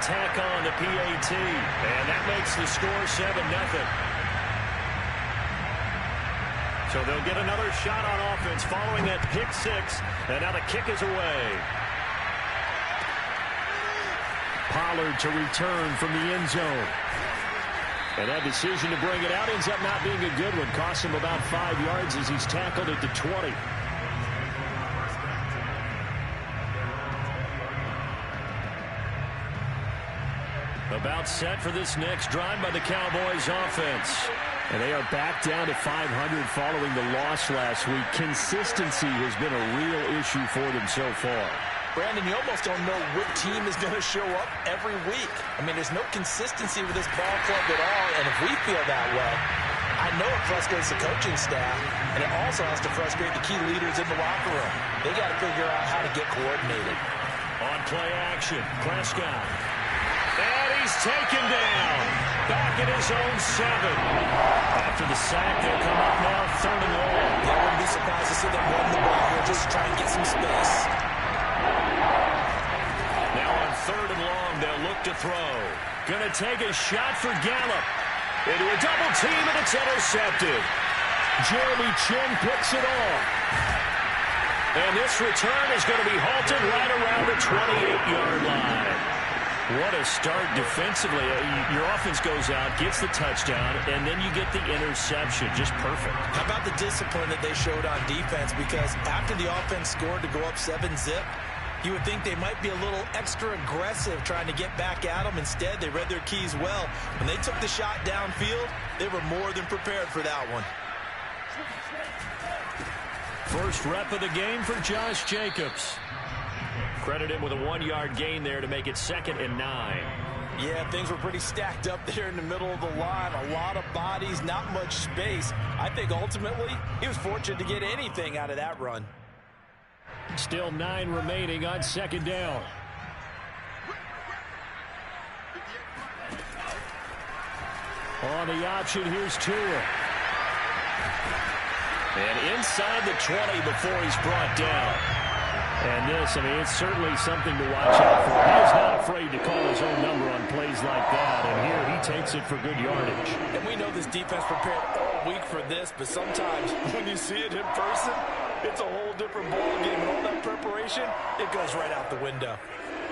tack on the PAT, and that makes the score 7-0. So they'll get another shot on offense following that pick six, and now the kick is away. Pollard to return from the end zone. And that decision to bring it out ends up not being a good one. Costs him about 5 yards as he's tackled at the 20. About set for this next drive by the Cowboys offense. And they are back down to 500 following the loss last week. Consistency has been a real issue for them so far. Brandon, you almost don't know what team is going to show up every week. I mean, there's no consistency with this ball club at all, and if we feel that way, I know it frustrates the coaching staff, and it also has to frustrate the key leaders in the locker room. They got to figure out how to get coordinated. On play action, Prescott. And he's taken down. Back at his own 7. After the sack, they'll come up now 3rd and long. I wouldn't be surprised to see them run the ball here, just try and get some space. Now on 3rd and long, they'll look to throw. Gonna take a shot for Gallup. Into a double team, and it's intercepted. Jeremy Chin picks it off. And this return is going to be halted right around the 28-yard line. What a start defensively. Your offense goes out, gets the touchdown, and then you get the interception. Just perfect. How about the discipline that they showed on defense? Because after the offense scored to go up 7-zip, you would think they might be a little extra aggressive trying to get back at them. Instead, they read their keys well. When they took the shot downfield, they were more than prepared for that one. First rep of the game for Josh Jacobs. Credit him with a 1-yard gain there to make it 2nd and 9. Yeah, things were pretty stacked up there in the middle of the line. A lot of bodies, not much space. I think ultimately he was fortunate to get anything out of that run. Still 9 remaining on 2nd down. On the option, here's Tua. And inside the 20 before he's brought down. And this, I mean, it's certainly something to watch out for. He is not afraid to call his own number on plays like that. And here he takes it for good yardage. And we know this defense prepared all week for this, but sometimes when you see it in person, it's a whole different ball game. And all that preparation, it goes right out the window.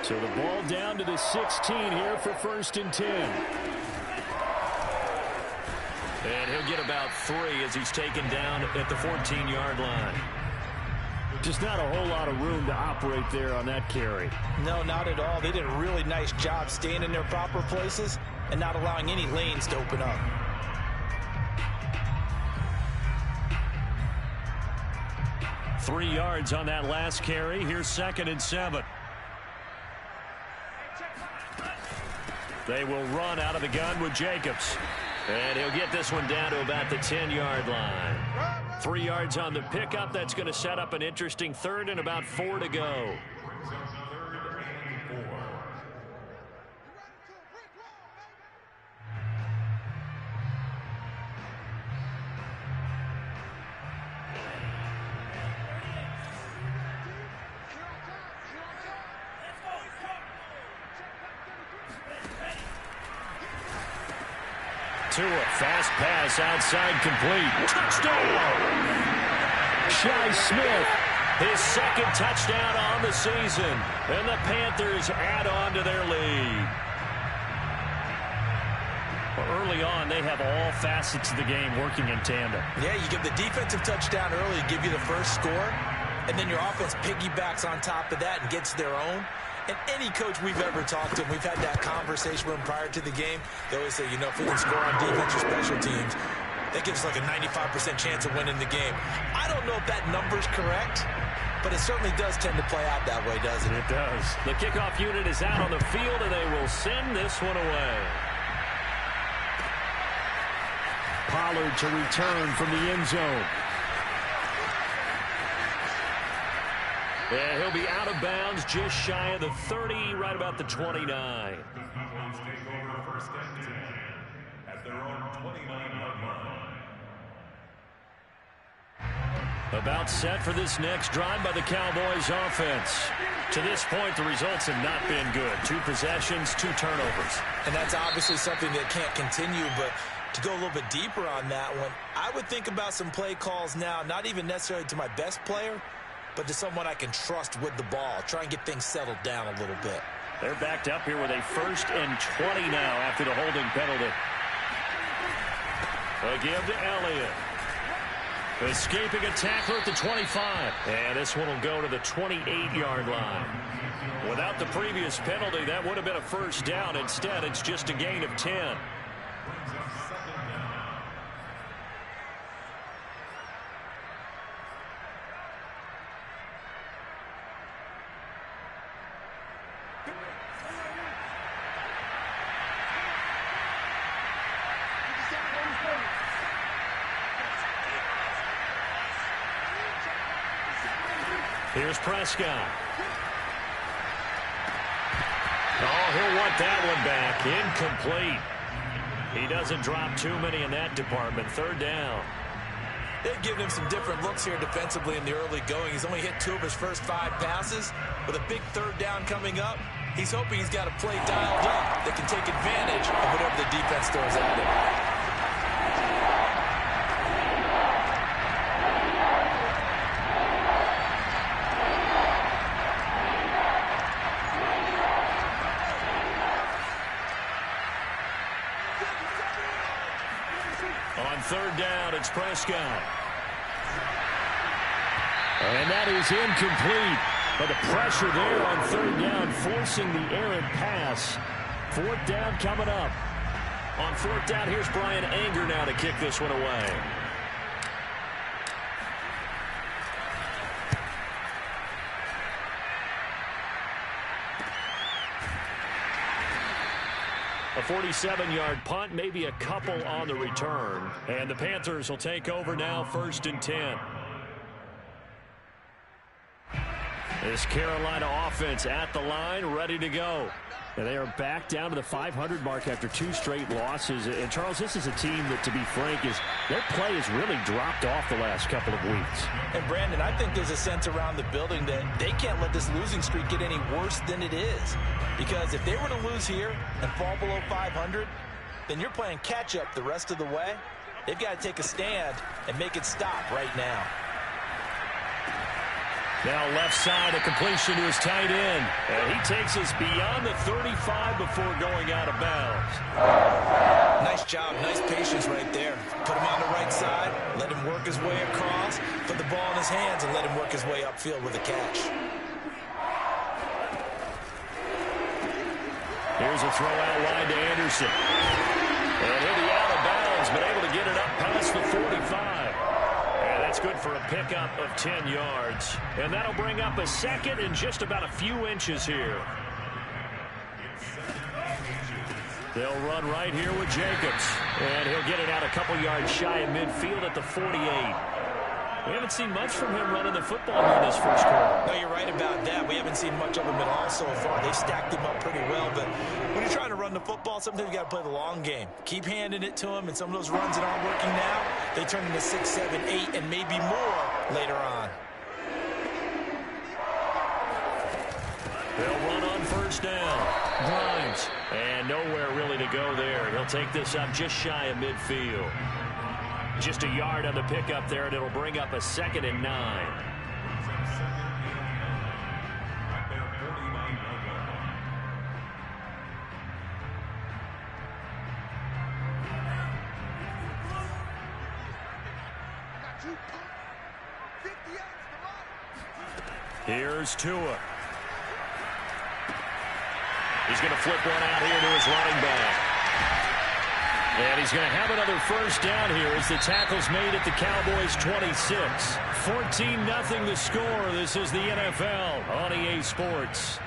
So the ball down to the 16 here for 1st and 10. And he'll get about 3 as he's taken down at the 14-yard line. Just not a whole lot of room to operate there on that carry. No, not at all. They did a really nice job staying in their proper places and not allowing any lanes to open up. Three yards on that last carry. Here's 2nd and 7. They will run out of the gun with Jacobs. And he'll get this one down to about the 10-yard line. 3 yards on the pickup. That's going to set up an interesting 3rd and about 4 to go. Tua, fast pass outside complete. Touchdown! Shi Smith, his 2nd touchdown on the season. And the Panthers add on to their lead. Well, early on, they have all facets of the game working in tandem. Yeah, you give the defensive touchdown early, give you the first score, and then your offense piggybacks on top of that and gets their own. And any coach we've ever talked to, we've had that conversation with them prior to the game. They always say, you know, if we can score on defense or special teams, that gives us like a 95% chance of winning the game. I don't know if that number's correct, but it certainly does tend to play out that way, doesn't it? It does. The kickoff unit is out on the field, and they will send this one away. Pollard to return from the end zone. And he'll be out of bounds just shy of the 30, right about the 29. Cowboys take over 1st and 10 at their own 29-yard line. About set for this next drive by the Cowboys offense. To this point, the results have not been good. 2 possessions, 2 turnovers. And that's obviously something that can't continue, but to go a little bit deeper on that one, I would think about some play calls now, not even necessarily to my best player, but to someone I can trust with the ball. Try and get things settled down a little bit. They're backed up here with a 1st and 20 now after the holding penalty. A give to Elliott. Escaping a tackler at the 25. And this one will go to the 28-yard line. Without the previous penalty, that would have been a 1st down. Instead, it's just a gain of 10. Here's Prescott. Oh, he'll want that one back. Incomplete. He doesn't drop too many in that department. 3rd down. They've given him some different looks here defensively in the early going. He's only hit 2 of his first 5 passes. With a big 3rd down coming up, he's hoping he's got a play dialed up that can take advantage of whatever the defense throws at him. On 3rd down, it's Prescott. And that is incomplete. But the pressure there on 3rd down, forcing the errant pass. 4th down coming up. On 4th down, here's Brian Anger now to kick this one away. A 47-yard punt, maybe a couple on the return. And the Panthers will take over now, 1st and 10. This Carolina offense at the line, ready to go. And they are back down to the 500 mark after 2 straight losses. And, Charles, this is a team that, to be frank, their play has really dropped off the last couple of weeks. And, Brandon, I think there's a sense around the building that they can't let this losing streak get any worse than it is. Because if they were to lose here and fall below 500, then you're playing catch-up the rest of the way. They've got to take a stand and make it stop right now. Now left side, a completion to his tight end. And he takes us beyond the 35 before going out of bounds. Nice job, nice patience right there. Put him on the right side, let him work his way across, put the ball in his hands, and let him work his way upfield with a catch. Here's a throw out wide to Anderson. And he'll be out of bounds, but able to get it up past the 45. And that's good for a pickup of 10 yards. And that'll bring up a 2nd and just about a few inches here. They'll run right here with Jacobs. And he'll get it out a couple yards shy of midfield at the 48. We haven't seen much from him running the football here in this 1st quarter. No, you're right about that. We haven't seen much of him at all so far. They've stacked him up pretty well. But when you're trying to run the football, sometimes you got to play the long game. Keep handing it to him, and some of those runs that aren't working now, they turn into 6, 7, 8, and maybe more later on. They'll run on 1st down. Grimes. And nowhere really to go there. He'll take this up just shy of midfield. Just a yard on the pickup there, and it'll bring up a 2nd and 9. Here's Tua. He's going to flip one out here to his running back. And he's going to have another 1st down here as the tackle's made at the Cowboys' 26. 14-0 the score. This is the NFL on EA Sports.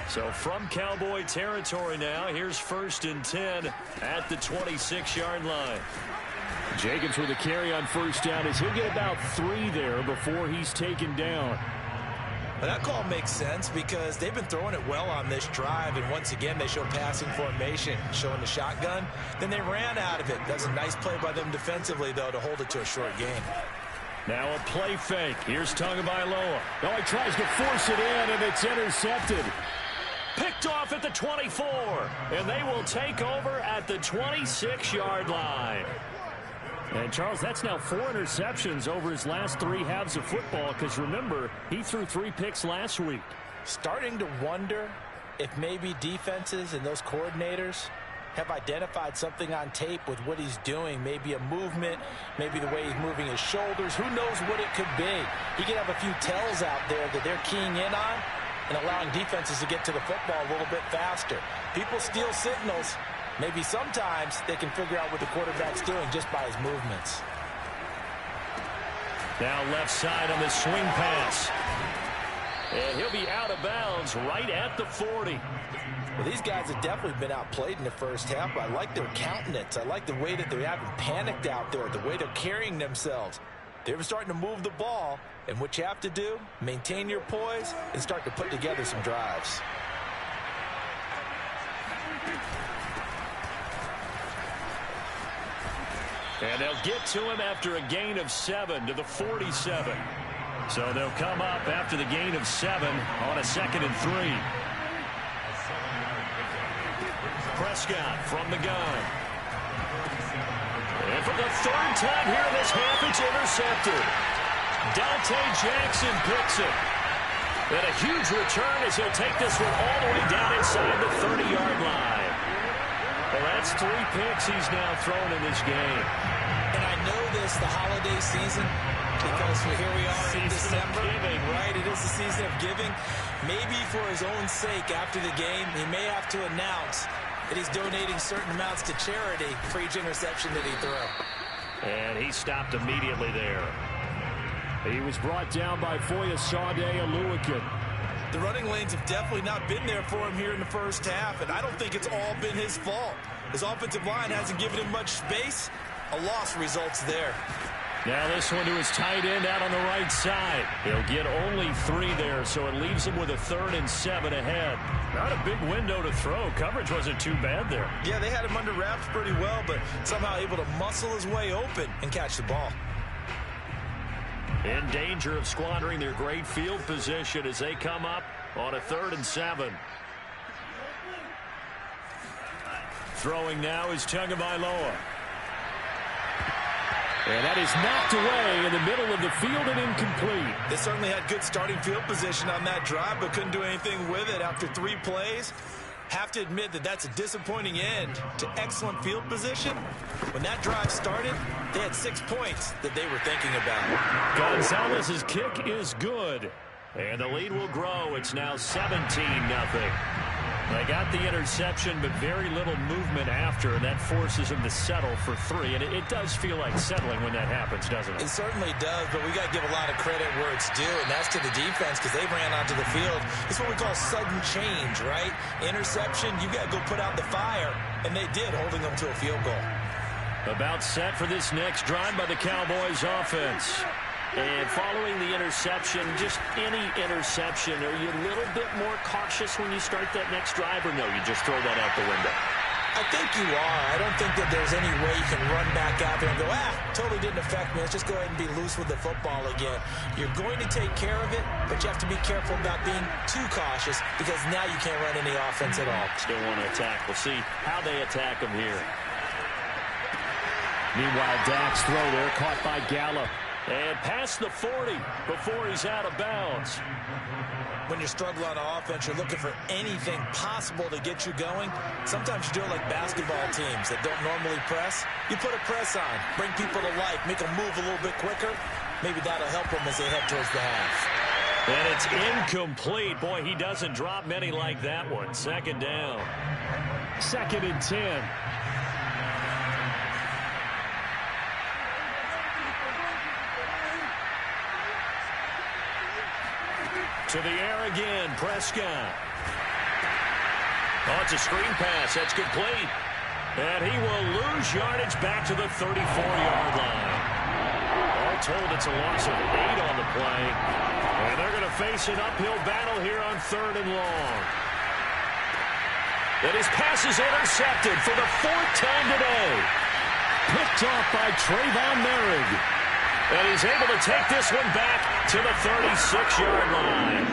So from Cowboy territory now, here's 1st and 10 at the 26-yard line. Jacobs with a carry on 1st down as he'll get about 3 there before he's taken down. Well, that call makes sense because they've been throwing it well on this drive, and once again they show passing formation, showing the shotgun. Then they ran out of it. That's a nice play by them defensively, though, to hold it to a short gain. Now a play fake. Here's Tagovailoa. Oh, he tries to force it in, and it's intercepted. Picked off at the 24, and they will take over at the 26-yard line. And, Charles, that's now 4 interceptions over his last 3 halves of football because, remember, he threw 3 picks last week. Starting to wonder if maybe defenses and those coordinators have identified something on tape with what he's doing. Maybe a movement, maybe the way he's moving his shoulders. Who knows what it could be? He could have a few tells out there that they're keying in on and allowing defenses to get to the football a little bit faster. People steal signals. Maybe sometimes they can figure out what the quarterback's doing just by his movements. Now left side on the swing pass. And he'll be out of bounds right at the 40. Well, these guys have definitely been outplayed in the first half. I like their countenance. I like the way that they haven't panicked out there, the way they're carrying themselves. They're starting to move the ball, and what you have to do, maintain your poise and start to put together some drives. And they'll get to him after a gain of 7 to the 47. So they'll come up after the gain of 7 on a 2nd and 3. Prescott from the gun. And for the 3rd time here in this half, it's intercepted. Dante Jackson picks it. And a huge return as he'll take this one all the way down inside the 30-yard line. Well, that's 3 picks he's now thrown in this game. And I know this, the holiday season, because here we are in December. Right, it is the season of giving. Maybe for his own sake after the game, he may have to announce that he's donating certain amounts to charity for each interception that he threw. And he stopped immediately there. He was brought down by Foyesade Oluwakin. The running lanes have definitely not been there for him here in the first half, and I don't think it's all been his fault. His offensive line hasn't given him much space. A loss results there. Now this one to his tight end out on the right side. He'll get only 3 there, so it leaves him with a 3rd and 7 ahead. Not a big window to throw. Coverage wasn't too bad there. Yeah, they had him under wraps pretty well, but somehow able to muscle his way open and catch the ball. In danger of squandering their great field position as they come up on a 3rd and 7. Throwing now is Tagovailoa. And that is knocked away in the middle of the field and incomplete. They certainly had good starting field position on that drive, but couldn't do anything with it after 3 plays. Have to admit that that's a disappointing end to excellent field position. When that drive started, they had 6 points that they were thinking about. Gonzalez's kick is good. And the lead will grow. It's now 17-0. They got the interception, but very little movement after, and that forces them to settle for 3. And it does feel like settling when that happens, doesn't it? It certainly does, but we got to give a lot of credit where it's due, and that's to the defense because they ran onto the field. It's what we call sudden change, right? Interception, you got to go put out the fire, and they did, holding them to a field goal. About set for this next drive by the Cowboys offense. And following the interception, just any interception, are you a little bit more cautious when you start that next drive, or no, you just throw that out the window? I think you are. I don't think that there's any way you can run back out there and go, totally didn't affect me. Let's just go ahead and be loose with the football again. You're going to take care of it, but you have to be careful about being too cautious because now you can't run any offense at all. Still want to attack. We'll see how they attack them here. Meanwhile, Dak's throw there caught by Gallup. And past the 40 before he's out of bounds. When you're struggling on offense, you're looking for anything possible to get you going. Sometimes you do it like basketball teams that don't normally press. You put a press on, bring people to life, make them move a little bit quicker. Maybe that'll help them as they head towards the half. And it's incomplete. Boy, he doesn't drop many like that one. 2nd down. 2nd and 10. To the air again, Prescott. Oh, it's a screen pass. That's complete. And he will lose yardage back to the 34-yard line. told it's a loss of 8 on the play. And they're going to face an uphill battle here on 3rd and long. And his pass is intercepted for the 4th time today. Picked off by Trayvon Merrick. And he's able to take this one back to the 36-yard line.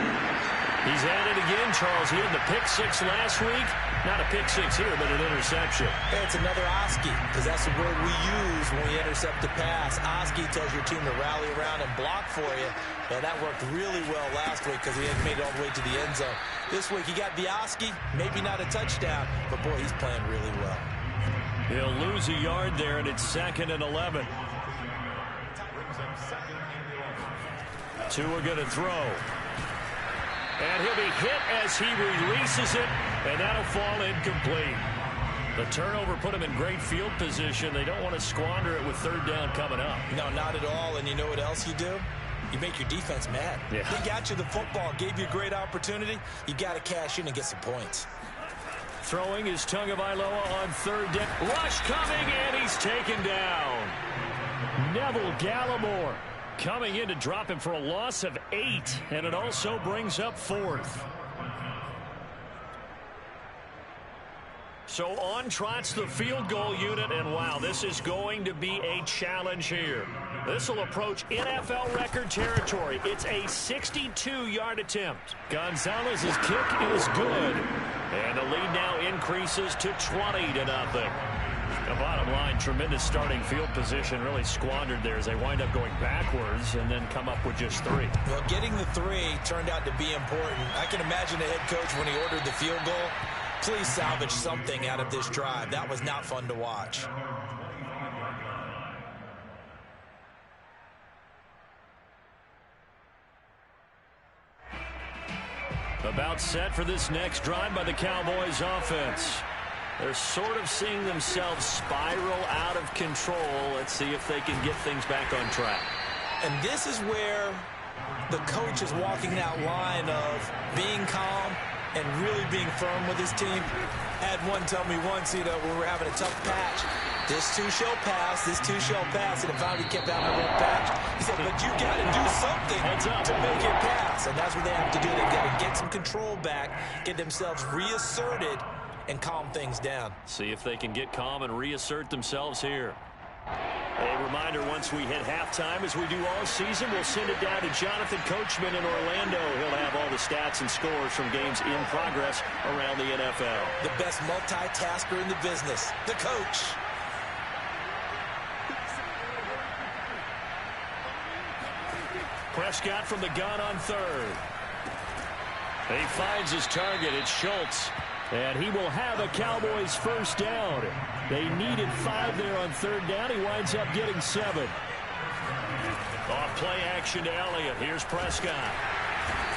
He's at it again, Charles. He had the pick 6 last week. Not a pick 6 here, but an interception. Hey, it's another Oski, because that's the word we use when we intercept the pass. Oski tells your team to rally around and block for you. And that worked really well last week because he had made it all the way to the end zone. This week he got the Oski, maybe not a touchdown, but boy, he's playing really well. He'll lose a yard there, and it's 2nd and 11. Tua going to throw. And he'll be hit as he releases it, and that'll fall incomplete. The turnover put him in great field position. They don't want to squander it with 3rd down coming up. No, not at all. And you know what else you do? You make your defense mad. Yeah. They got you the football, gave you a great opportunity. You got to cash in and get some points. Throwing is Tagovailoa on 3rd down. Rush coming, and he's taken down. Neville Gallimore coming in to drop him for a loss of 8, and it also brings up 4th. So on trots the field goal unit, and wow, this is going to be a challenge here. This will approach NFL record territory. It's a 62-yard attempt. Gonzalez's kick is good, and the lead now increases to 20-0. The bottom line, tremendous starting field position, really squandered there as they wind up going backwards and then come up with just 3. Well, getting the 3 turned out to be important. I can imagine the head coach when he ordered the field goal. Please salvage something out of this drive. That was not fun to watch. About set for this next drive by the Cowboys offense. They're sort of seeing themselves spiral out of control. Let's see if they can get things back on track. And this is where the coach is walking that line of being calm and really being firm with his team. I had one tell me once, when we were having a tough patch, this too shall pass, this too shall pass, and if finally kept having a rough patch, he said, but you got to do something to make it pass, and that's what they have to do. They've got to get some control back, get themselves reasserted, and calm things down. See if they can get calm and reassert themselves here. A reminder, once we hit halftime, as we do all season, we'll send it down to Jonathan Coachman in Orlando. He'll have all the stats and scores from games in progress around the NFL. The best multitasker in the business, the coach. Prescott from the gun on 3rd. He finds his target. It's Schultz. And he will have a Cowboys 1st down. They needed 5 there on 3rd down. He winds up getting 7. Off play action to Elliott. Here's Prescott.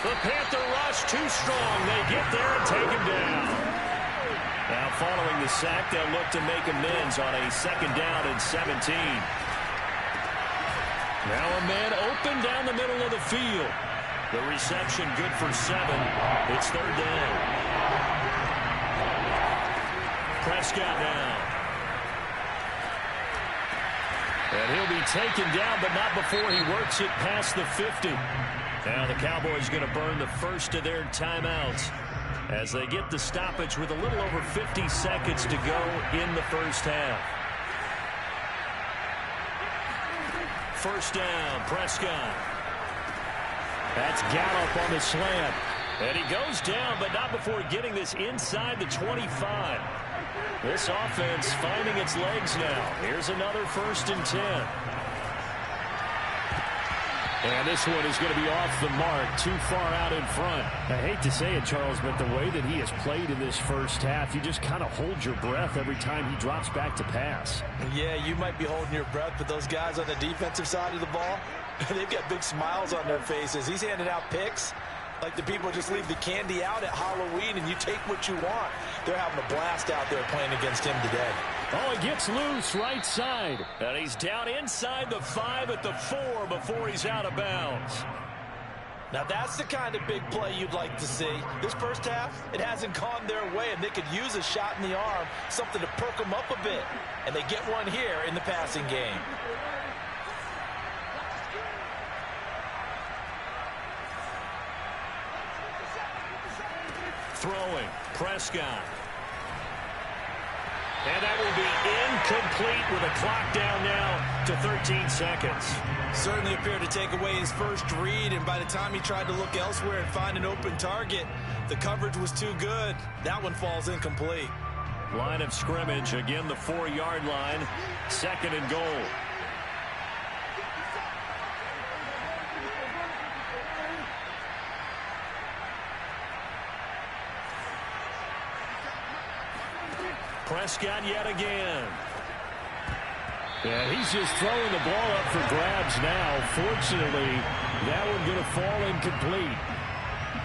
The Panther rush too strong. They get there and take him down. Now following the sack, they'll look to make amends on a 2nd down and 17. Now a man open down the middle of the field. The reception good for 7. It's 3rd down. Prescott now. And he'll be taken down, but not before he works it past the 50. Now the Cowboys going to burn the first of their timeouts as they get the stoppage with a little over 50 seconds to go in the first half. 1st down, Prescott. That's Gallup on the slant. And he goes down, but not before getting this inside the 25. This offense finding its legs now. Here's another 1st and 10. And this one is going to be off the mark, too far out in front. I hate to say it, Charles, but the way that he has played in this first half, you just kind of hold your breath every time he drops back to pass. Yeah, you might be holding your breath, but those guys on the defensive side of the ball, they've got big smiles on their faces. He's handing out picks like the people just leave the candy out at Halloween and you take what you want. They're having a blast out there playing against him today. Oh, he gets loose right side. And he's down inside the 5 at the 4 before he's out of bounds. Now that's the kind of big play you'd like to see. This first half, it hasn't gone their way, and they could use a shot in the arm, something to perk them up a bit. And they get one here in the passing game. throwing. Prescott. And that will be incomplete with a clock down now to 13 seconds. Certainly appeared to take away his first read, and by the time he tried to look elsewhere and find an open target, the coverage was too good. That one falls incomplete. Line of scrimmage, again the 4-yard line, 2nd and goal. Prescott yet again. Yeah, he's just throwing the ball up for grabs now. Fortunately, that one going to fall incomplete.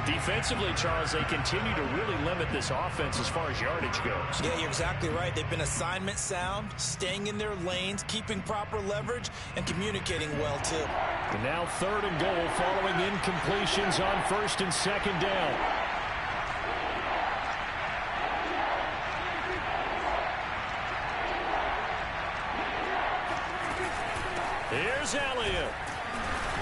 Defensively, Charles, they continue to really limit this offense as far as yardage goes. Yeah, you're exactly right. They've been assignment sound, staying in their lanes, keeping proper leverage, and communicating well, too. And now 3rd and goal following incompletions on 1st and 2nd down. Here's Elliott.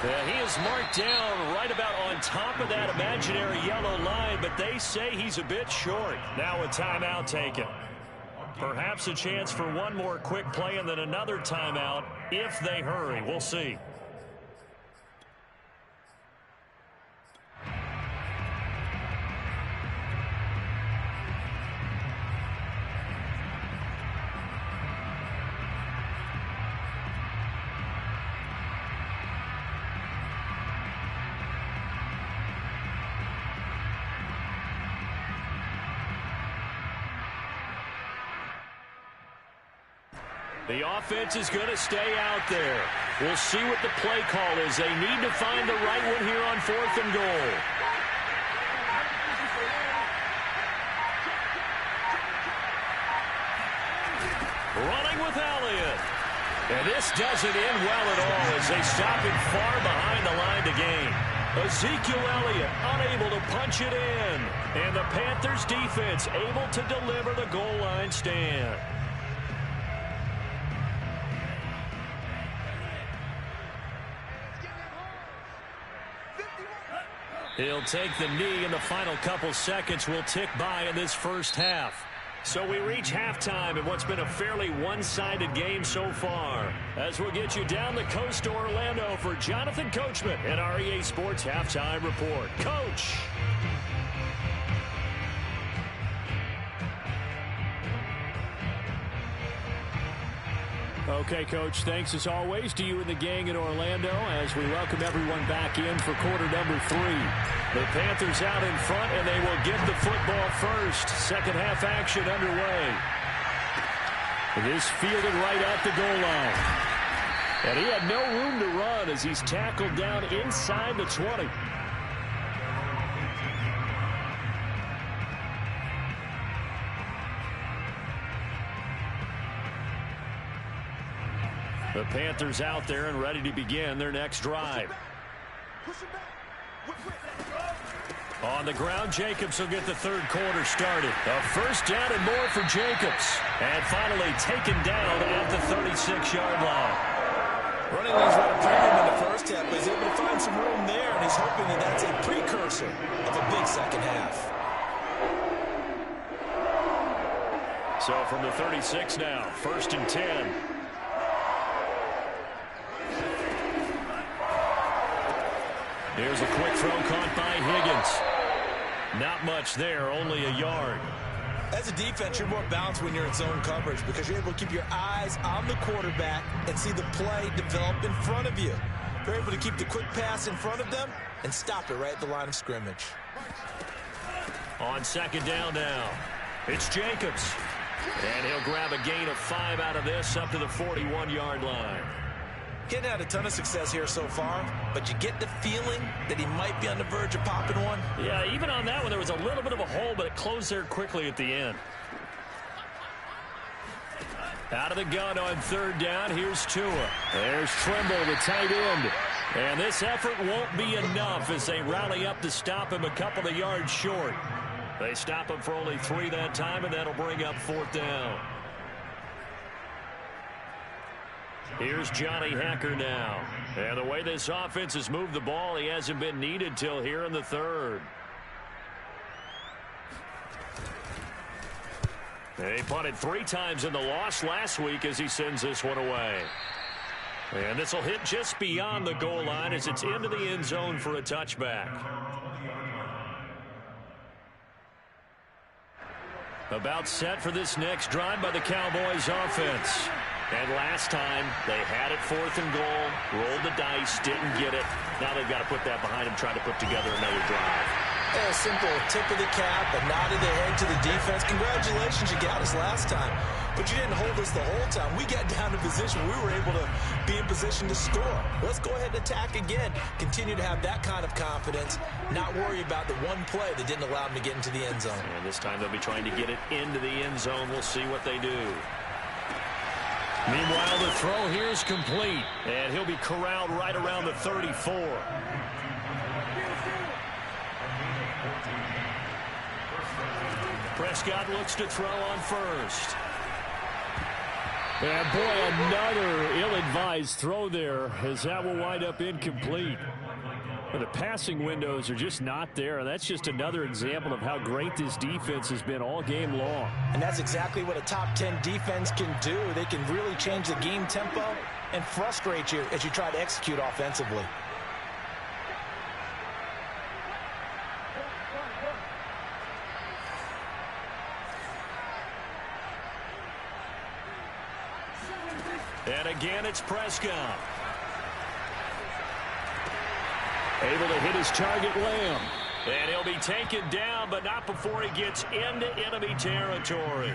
Yeah, he is marked down right about on top of that imaginary yellow line, but they say he's a bit short. Now a timeout taken. Perhaps a chance for one more quick play and then another timeout if they hurry. We'll see. The offense is going to stay out there. We'll see what the play call is. They need to find the right one here on 4th and goal. Running with Elliott. And this doesn't end well at all as they stop him far behind the line to gain. Ezekiel Elliott unable to punch it in. And the Panthers defense able to deliver the goal line stand. He'll take the knee, and the final couple seconds will tick by in this first half. So we reach halftime in what's been a fairly one-sided game so far. As we'll get you down the coast to Orlando for Jonathan Coachman at our EA Sports Halftime Report. Coach! Okay, Coach, thanks as always to you and the gang in Orlando as we welcome everyone back in for quarter number 3. The Panthers out in front, and they will get the football first. Second half action underway. This fielded right at the goal line. And he had no room to run as he's tackled down inside the 20. The Panthers out there and ready to begin their next drive. On the ground, Jacobs will get the 3rd quarter started. A first down and more for Jacobs. And finally taken down at the 36-yard line. Running lanes were a premium in the first half, but he's able to find some room there, and he's hoping that that's a precursor of a big second half. So from the 36 now, 1st and 10. Here's a quick throw caught by Higgins. Not much there, only a yard. As a defense, you're more balanced when you're in zone coverage because you're able to keep your eyes on the quarterback and see the play develop in front of you. You're able to keep the quick pass in front of them and stop it right at the line of scrimmage. On 2nd down now, it's Jacobs. And he'll grab a gain of 5 out of this up to the 41-yard line. Getting had a ton of success here so far, but you get the feeling that he might be on the verge of popping one. Yeah, even on that one, there was a little bit of a hole, but it closed there quickly at the end. Out of the gun on 3rd down, here's Tua. There's Trimble, the tight end. And this effort won't be enough as they rally up to stop him a couple of yards short. They stop him for only 3 that time, and that'll bring up 4th down. Here's Johnny Hacker now. And the way this offense has moved the ball, he hasn't been needed till here in the 3rd. They punted 3 times in the loss last week as he sends this one away. And this will hit just beyond the goal line as it's into the end zone for a touchback. About set for this next drive by the Cowboys offense. And last time, they had it 4th and goal, rolled the dice, didn't get it. Now they've got to put that behind them, try to put together another drive. A simple tip of the cap, a nod of the head to the defense. Congratulations, you got us last time. But you didn't hold us the whole time. We got down to position. We were able to be in position to score. Let's go ahead and attack again. Continue to have that kind of confidence. Not worry about the one play that didn't allow them to get into the end zone. And this time they'll be trying to get it into the end zone. We'll see what they do. Meanwhile, the throw here is complete. And he'll be corralled right around the 34. Prescott looks to throw on first. And boy, another ill-advised throw there as that will wind up incomplete. But the passing windows are just not there. That's just another example of how great this defense has been all game long. And that's exactly what a top 10 defense can do. They can really change the game tempo and frustrate you as you try to execute offensively. And again, it's Prescott. Able to hit his target, Lamb. And he'll be taken down, but not before he gets into enemy territory.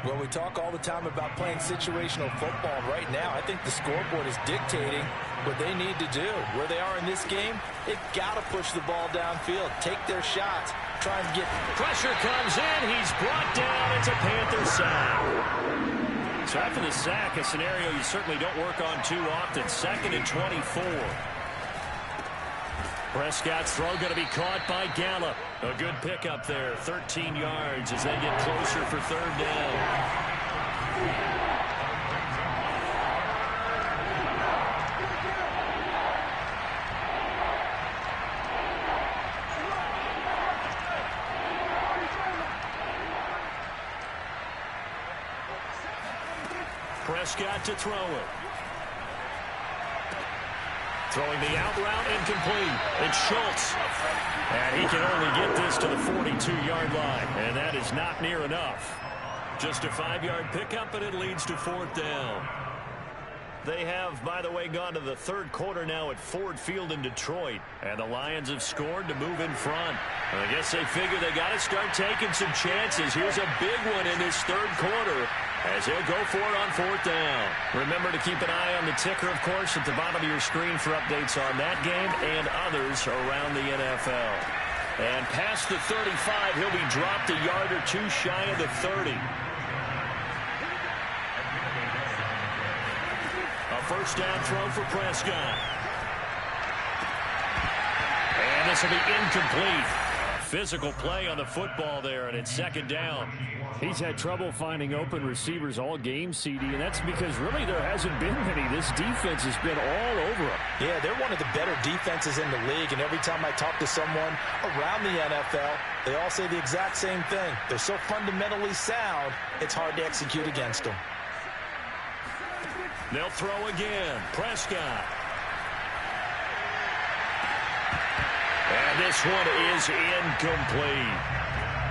Well, we talk all the time about playing situational football. Right now, I think the scoreboard is dictating what they need to do. Where they are in this game, they've got to push the ball downfield, take their shots, try and get... Pressure comes in. He's brought down. It's a Panther sack. So after the sack, a scenario you certainly don't work on too often. 2nd and 24. Prescott's throw going to be caught by Gallup. A good pickup there, 13 yards as they get closer for 3rd down. Prescott to throw it. Throwing the out route incomplete. It's Schultz. And he can only get this to the 42-yard line. And that is not near enough. Just a 5-yard pickup, and it leads to 4th down. They have, by the way, gone to the 3rd quarter now at Ford Field in Detroit. And the Lions have scored to move in front. And I guess they figure they got to start taking some chances. Here's a big one in this 3rd quarter as he'll go for it on 4th down. Remember to keep an eye on the ticker, of course, at the bottom of your screen for updates on that game and others around the NFL. And past the 35, he'll be dropped a yard or two shy of the 30. A 1st down throw for Prescott. And this will be incomplete. Physical play on the football there, and it's 2nd down. He's had trouble finding open receivers all game, CD, and that's because really there hasn't been many. This defense has been all over him. Yeah, they're one of the better defenses in the league, and every time I talk to someone around the NFL, they all say the exact same thing. They're so fundamentally sound, it's hard to execute against them. They'll throw again. Prescott. And this one is incomplete.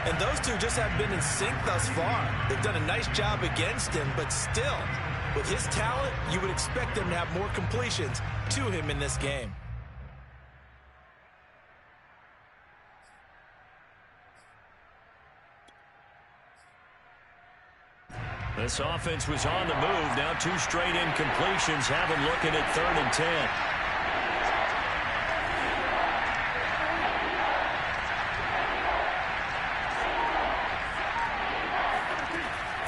And those two just have been in sync thus far. They've done a nice job against him, but still, with his talent, you would expect them to have more completions to him in this game. This offense was on the move. Now 2 straight incompletions have them looking at 3rd and 10.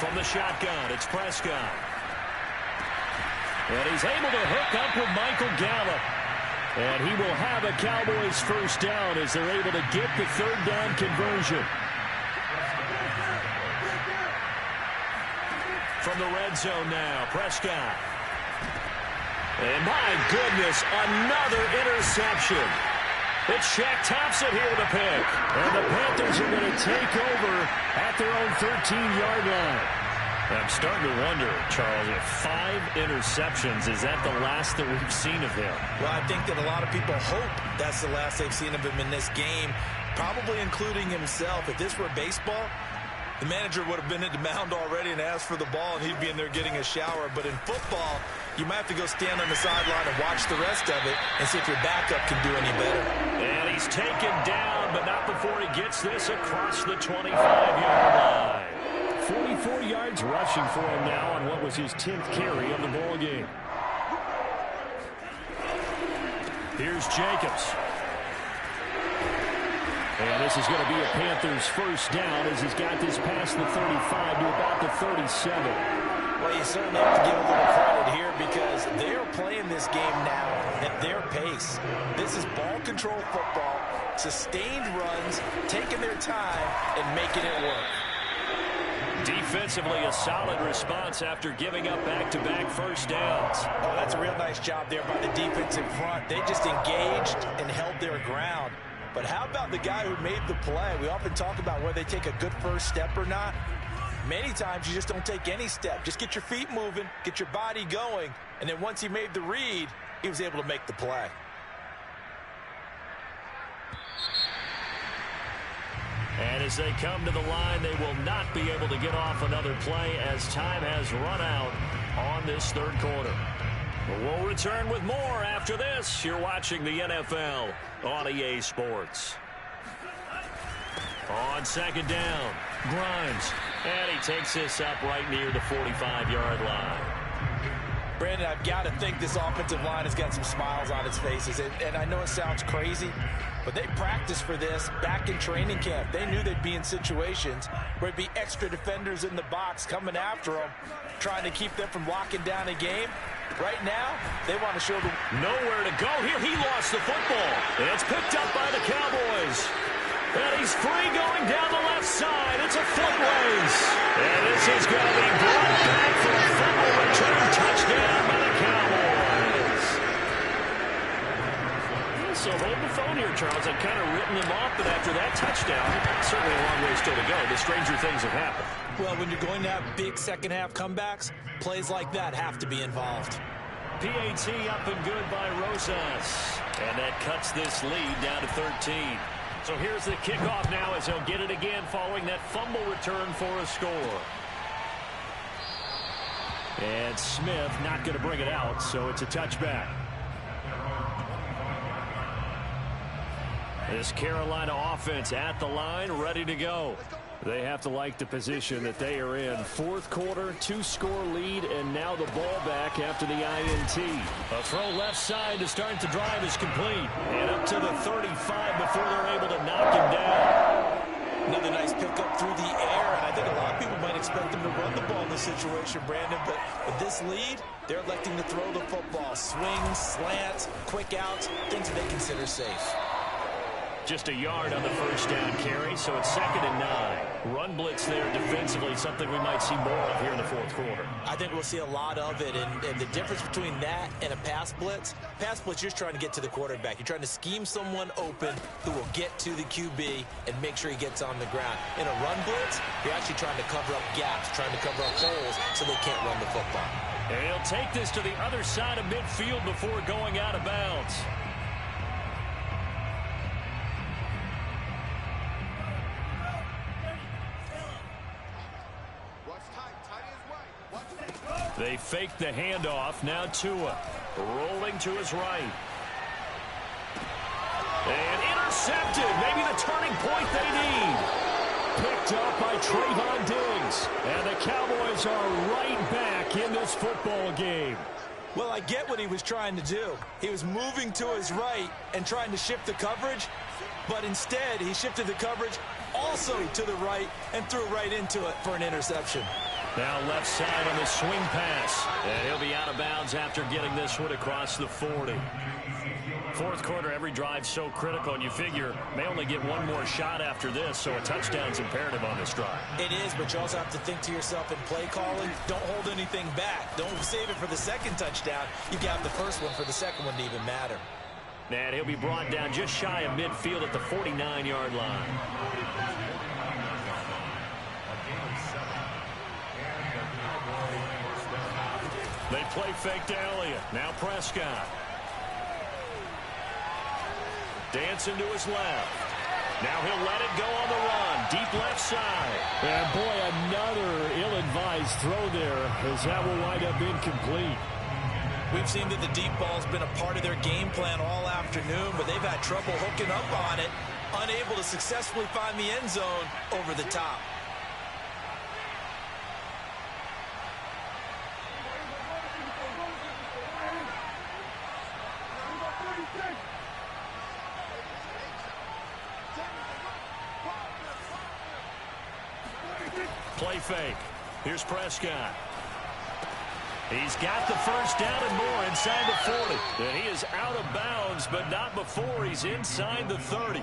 From the shotgun, it's Prescott. And he's able to hook up with Michael Gallup. And he will have a Cowboys 1st down as they're able to get the 3rd down conversion. From the red zone now, Prescott. And my goodness, another interception. It's Shaq Thompson here with a pick. And the Panthers are going to take over at their own 13-yard line. I'm starting to wonder, Charles, if 5 interceptions, is that the last that we've seen of him? Well, I think that a lot of people hope that's the last they've seen of him in this game, probably including himself. If this were baseball, the manager would have been at the mound already and asked for the ball, and he'd be in there getting a shower. But in football, you might have to go stand on the sideline and watch the rest of it and see if your backup can do any better. And he's taken down, but not before he gets this across the 25-yard line. 44 yards rushing for him now on what was his 10th carry of the ball game. Here's Jacobs. And this is going to be a Panthers first down as he's got this past the 35 to about the 37. Well, you certainly have to give a little credit here because they're playing this game now at their pace. This is ball control football, sustained runs, taking their time and making it work. Defensively, a solid response after giving up back-to-back first downs. Oh, that's a real nice job there by the defense in front. They just engaged and held their ground. But how about the guy who made the play? We often talk about whether they take a good first step or not. Many times you just don't take any step. Just get your feet moving, get your body going, and then once he made the read, he was able to make the play. And as they come to the line, they will not be able to get off another play as time has run out on this third quarter. We'll return with more after this. You're watching the NFL on EA Sports. On second down, Grimes. And he takes this up right near the 45-yard line. Brandon, I've got to think this offensive line has got some smiles on its faces. And I know it sounds crazy, but they practiced for this back in training camp. They knew they'd be in situations where it'd be extra defenders in the box coming after them, trying to keep them from locking down a game. Right now, they want to show them nowhere to go here. He lost the football. It's picked up by the Cowboys. And he's free going down the left side. It's a foot race. And this is going to be brought back for a fumble return touchdown by the Cowboys. So hold the phone here, Charles. I've kind of written them off, but after that touchdown, certainly a long way still to go. The stranger things have happened. Well, when you're going to have big second-half comebacks, plays like that have to be involved. PAT up and good by Rosas. And that cuts this lead down to 13. So here's the kickoff now as he'll get it again following that fumble return for a score. And Smith not going to bring it out, so it's a touchback. This Carolina offense at the line, ready to go. They have to like the position that they are in. Fourth quarter, 2-score lead, and now the ball back after the INT. A throw left side to start the drive is complete. And up to the 35 before they're able to knock him down. Another nice pickup through the air, and I think a lot of people might expect them to run the ball in this situation, Brandon, but with this lead, they're electing to throw the football. Swings, slants, quick outs, things that they consider safe. Just a yard on the first down carry, so it's 2nd and 9. Run blitz there defensively, something we might see more of here in the fourth quarter. I think we'll see a lot of it, and the difference between that and a pass blitz, you're just trying to get to the quarterback. You're trying to scheme someone open who will get to the QB and make sure he gets on the ground. In a run blitz, you're actually trying to cover up gaps, trying to cover up holes so they can't run the football. And he'll take this to the other side of midfield before going out of bounds. They fake the handoff. Now Tua rolling to his right. And intercepted. Maybe the turning point they need. Picked up by Trayvon Diggs. And the Cowboys are right back in this football game. Well, I get what he was trying to do. He was moving to his right and trying to shift the coverage. But instead, he shifted the coverage also to the right and threw right into it for an interception. Now left side on the swing pass. And he'll be out of bounds after getting this one across the 40. Fourth quarter, every drive so critical, and you figure may only get one more shot after this, so a touchdown's imperative on this drive. It is, but you also have to think to yourself in play calling, don't hold anything back. Don't save it for the second touchdown. You got the first one for the second one to even matter. And he'll be brought down just shy of midfield at the 49-yard line. They play fake to Elliott. Now Prescott. Dancing to his left. Now he'll let it go on the run. Deep left side. And boy, another ill-advised throw there, as that will wind up incomplete. We've seen that the deep ball's been a part of their game plan all afternoon, but they've had trouble hooking up on it, unable to successfully find the end zone over the top. Play fake. Here's Prescott. He's got the first down and more inside the 40. And he is out of bounds, but not before he's inside the 30.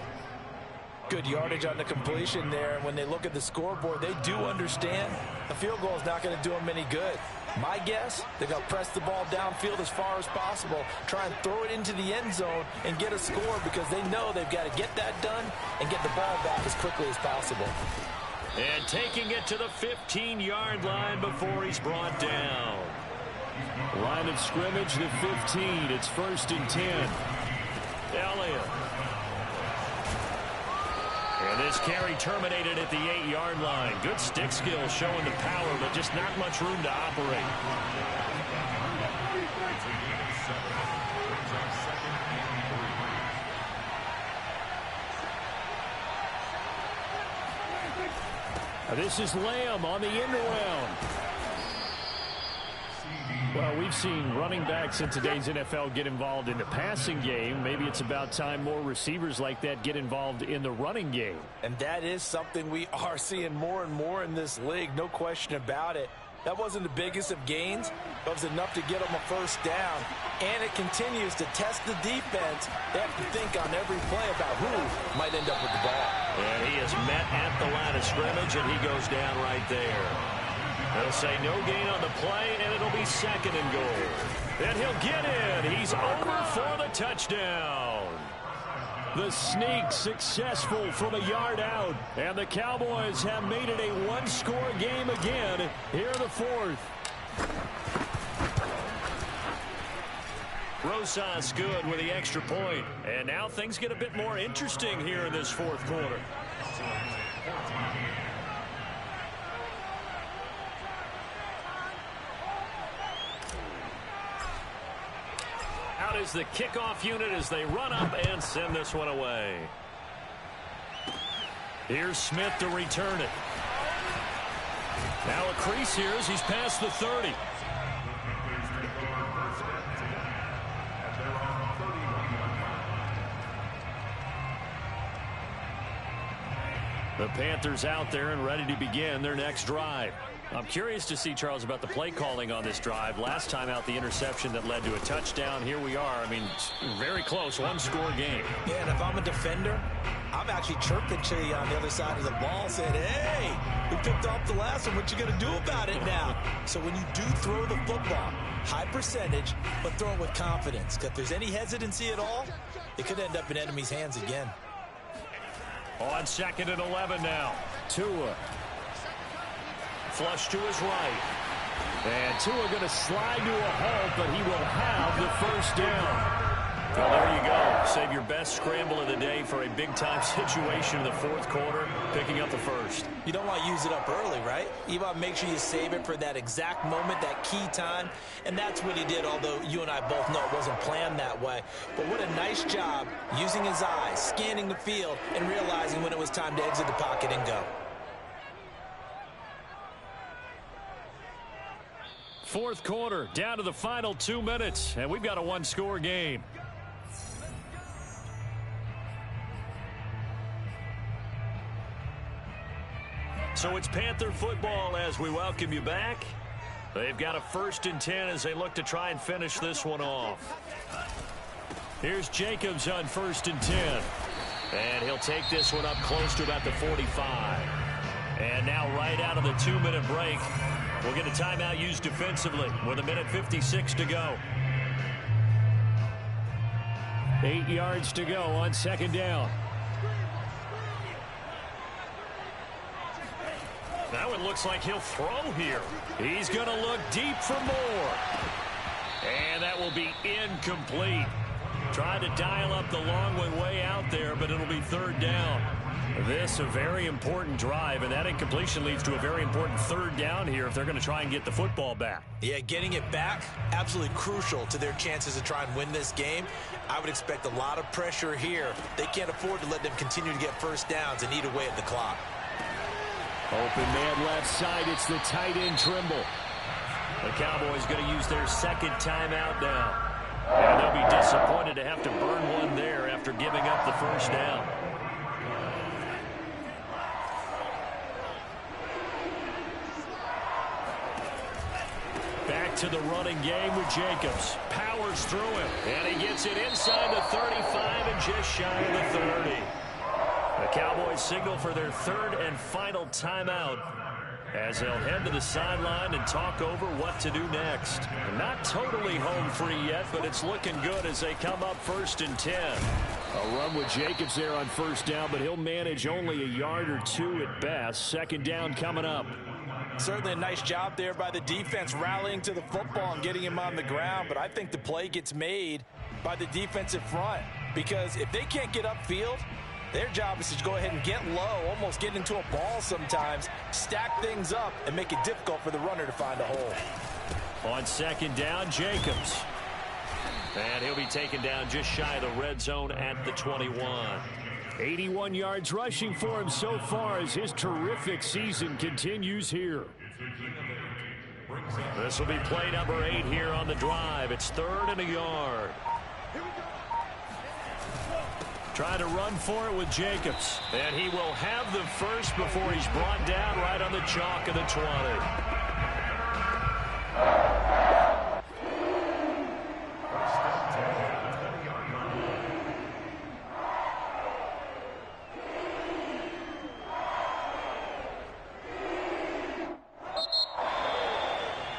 Good yardage on the completion there. And when they look at the scoreboard, they do understand a field goal is not going to do them any good. My guess, they're going to press the ball downfield as far as possible, try and throw it into the end zone and get a score, because they know they've got to get that done and get the ball back as quickly as possible. And taking it to the 15-yard line before he's brought down. Line of scrimmage, the 15. It's 1st and 10. Elliott. And this carry terminated at the 8-yard line. Good stick skill showing the power, but just not much room to operate. This is Lamb on the end around. Well, we've seen running backs in today's NFL get involved in the passing game. Maybe it's about time more receivers like that get involved in the running game. And that is something we are seeing more and more in this league, no question about it. That wasn't the biggest of gains, but it was enough to get them a first down. And it continues to test the defense. They have to think on every play about who might end up with the ball. And he is met at the line of scrimmage, and he goes down right there. They'll say no gain on the play, and it'll be 2nd and goal. And he'll get in. He's over for the touchdown. The sneak successful from a yard out. And the Cowboys have made it a one-score game again here in the 4th. Rosas good with the extra point. And now things get a bit more interesting here in this 4th quarter. Out is the kickoff unit as they run up and send this one away. Here's Smith to return it. Now a crease here as he's past the 30. The Panthers out there and ready to begin their next drive. I'm curious to see, Charles, about the play calling on this drive. Last time out, the interception that led to a touchdown. Here we are. I mean, very close, one-score game. Yeah, and if I'm a defender, I'm actually chirping to you on the other side of the ball, saying, hey, we picked off the last one. What you going to do about it now? So when you do throw the football, high percentage, but throw it with confidence. Because if there's any hesitancy at all, it could end up in enemy's hands again. On 2nd and 11 now. Tua. Flush to his right. And Tua going to slide to a halt, but he will have the first down. Well, there you go. Save your best scramble of the day for a big-time situation in the 4th quarter, picking up the first. You don't want to use it up early, right? You want to make sure you save it for that exact moment, that key time. And that's what he did, although you and I both know it wasn't planned that way. But what a nice job using his eyes, scanning the field, and realizing when it was time to exit the pocket and go. 4th quarter, down to the final 2 minutes, and we've got a one-score game. So it's Panther football as we welcome you back. They've got a 1st and 10 as they look to try and finish this one off. Here's Jacobs on 1st and 10. And he'll take this one up close to about the 45. And now right out of the 2-minute break, we'll get a timeout used defensively with 1:56 to go. 8 yards to go on second down. Now it looks like he'll throw here. He's going to look deep for more. And that will be incomplete. Tried to dial up the long one way out there, but it'll be third down. This a very important drive, and that incompletion leads to a very important third down here if they're going to try and get the football back. Yeah, getting it back, absolutely crucial to their chances to try and win this game. I would expect a lot of pressure here. They can't afford to let them continue to get first downs and eat away at the clock. Open man left side. It's the tight end Trimble. The Cowboys going to use their second timeout now. And they'll be disappointed to have to burn one there after giving up the first down. Back to the running game with Jacobs. Powers through him. And he gets it inside the 35 and just shy of the 30. The Cowboys signal for their third and final timeout as they'll head to the sideline and talk over what to do next. Not totally home free yet, but it's looking good as they come up 1st and 10. A run with Jacobs there on first down, but he'll manage only a yard or two at best. Second down coming up. Certainly a nice job there by the defense rallying to the football and getting him on the ground, but I think the play gets made by the defensive front because if they can't get upfield, their job is to go ahead and get low, almost get into a ball sometimes, stack things up, and make it difficult for the runner to find a hole. On second down, Jacobs. And he'll be taken down just shy of the red zone at the 21. 81 yards rushing for him so far as his terrific season continues here. This will be play number 8 here on the drive. It's 3rd and a yard. Trying to run for it with Jacobs. And he will have the first before he's brought down right on the chalk of the 20.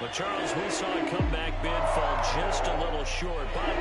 But Charles, we saw a comeback bid fall just a little short, but